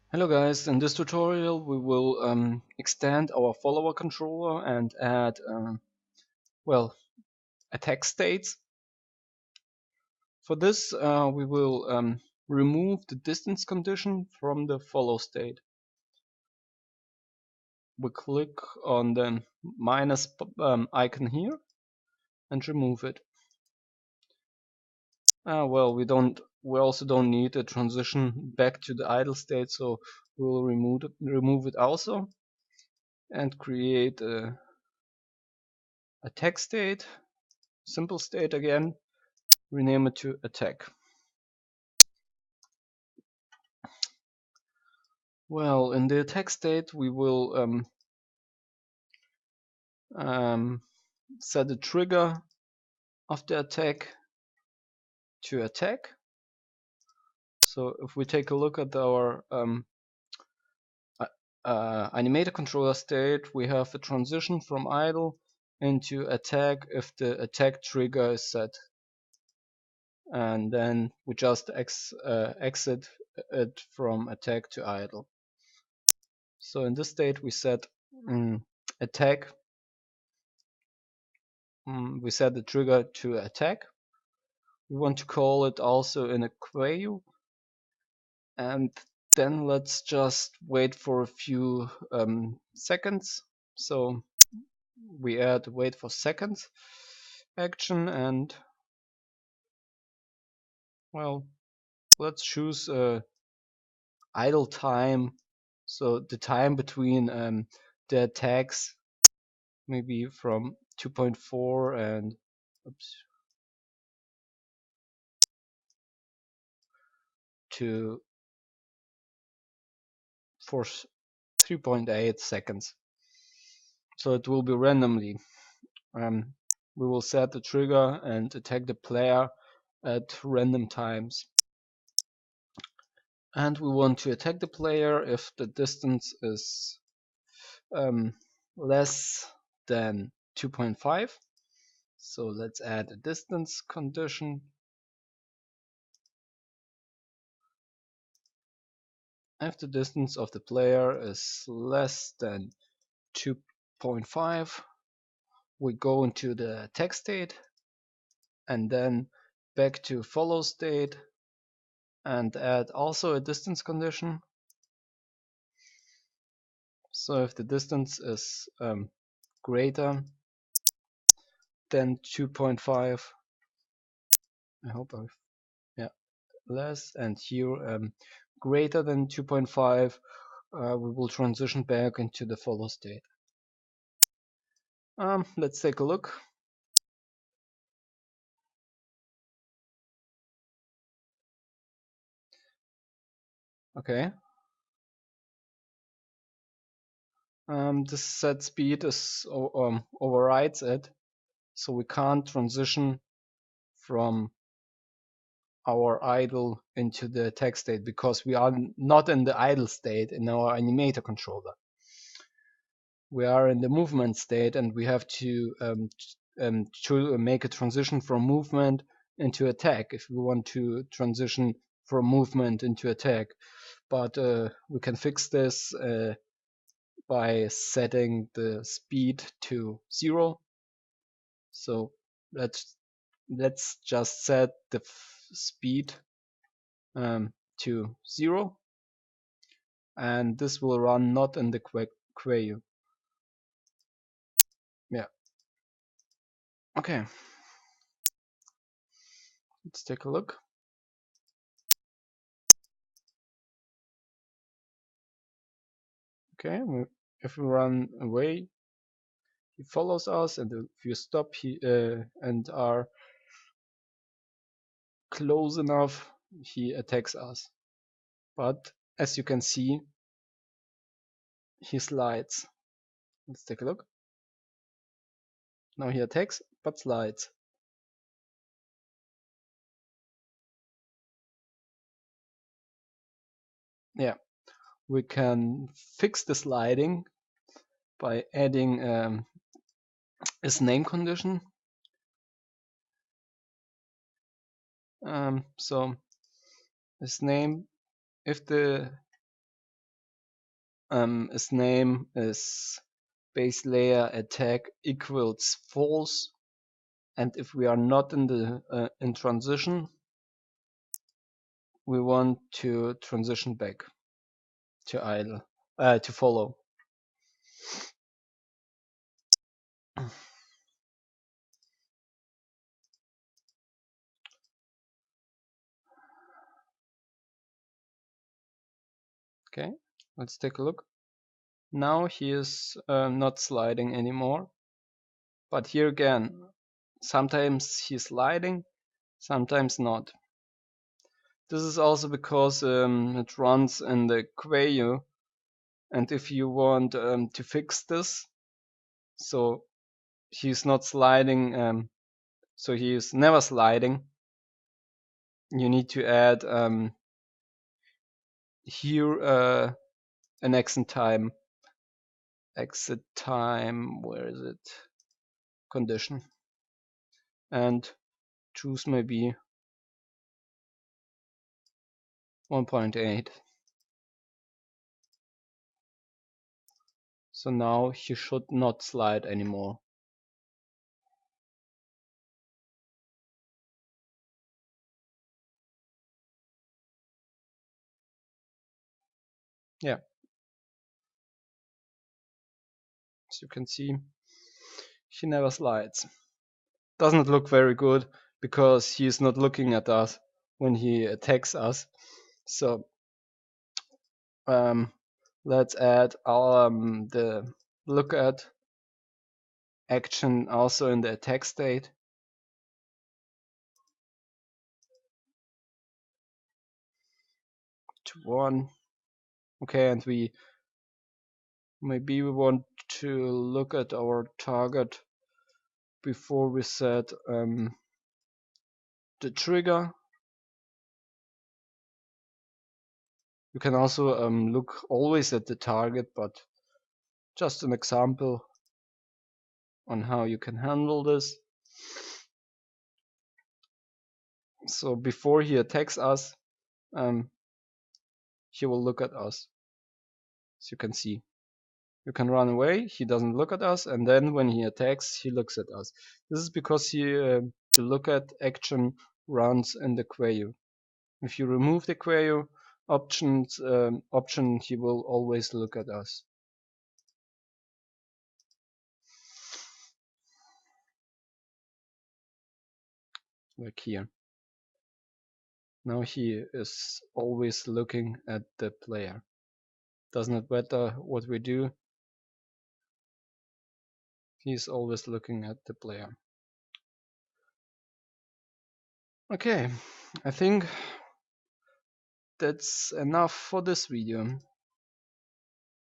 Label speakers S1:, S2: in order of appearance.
S1: Hello guys, in this tutorial we will extend our follower controller and add attack states. For this we will remove the distance condition from the follow state. We click on the minus icon here and remove it. We also don't need a transition back to the idle state, so we will remove it also and create a attack state, simple state again, rename it to attack. Well, in the attack state we will set the trigger of the attack to attack. So if we take a look at our animator controller state, we have a transition from idle into attack if the attack trigger is set, and then we just exit it from attack to idle. So in this state we set attack. We set the trigger to attack. We want to call it also in a queue, and then let's just wait for a few seconds. So we add wait for seconds action, and well, let's choose idle time, so the time between the attacks, maybe from 2.4 and to 3.8 seconds. So it will be randomly. We will set the trigger and attack the player at random times. And we want to attack the player if the distance is less than 2.5. So let's add a distance condition. If the distance of the player is less than 2.5, we go into the attack state and then back to follow state and add also a distance condition. So if the distance is greater than 2.5, I hope less, and here greater than 2.5, we will transition back into the follow state. Let's take a look. Okay. This set speed is overrides it, so we can't transition from our idle into the attack state because we are not in the idle state in our animator controller. We are in the movement state, and we have to make a transition from movement into attack if we want to transition from movement into attack. But we can fix this by setting the speed to 0. So let's just set the speed to 0, and this will run not in the queue. Yeah. Okay. Let's take a look. Okay, if we run away, he follows us, and if you stop and are close enough, he attacks us. But as you can see, he slides. Let's take a look. Now he attacks, but slides. Yeah, we can fix the sliding by adding his name condition. So his name, if the its name is base layer attack equals false, and if we are not in the in transition, we want to transition back to idle, to follow. Okay, let's take a look. Now he is not sliding anymore, but here again, sometimes he's sliding, sometimes not. This is also because it runs in the Quayo, and if you want to fix this, so he's not sliding, so he is never sliding, you need to add here an exit time, where is it, condition, and choose maybe 1.8. So now he should not slide anymore. Yeah, as you can see, he never slides. Doesn't look very good because he is not looking at us when he attacks us. So let's add our the look at action also in the attack state. To 1. Okay, and we want to look at our target before we set the trigger. You can also look always at the target, but just an example on how you can handle this. So before he attacks us, he will look at us. As you can see, you can run away, he doesn't look at us, and then when he attacks, he looks at us. This is because the look at action runs in the Quayo. If you remove the Quayo option, he will always look at us. Like here. Now he is always looking at the player. Does not matter what we do, he's always looking at the player. Okay, I think that's enough for this video.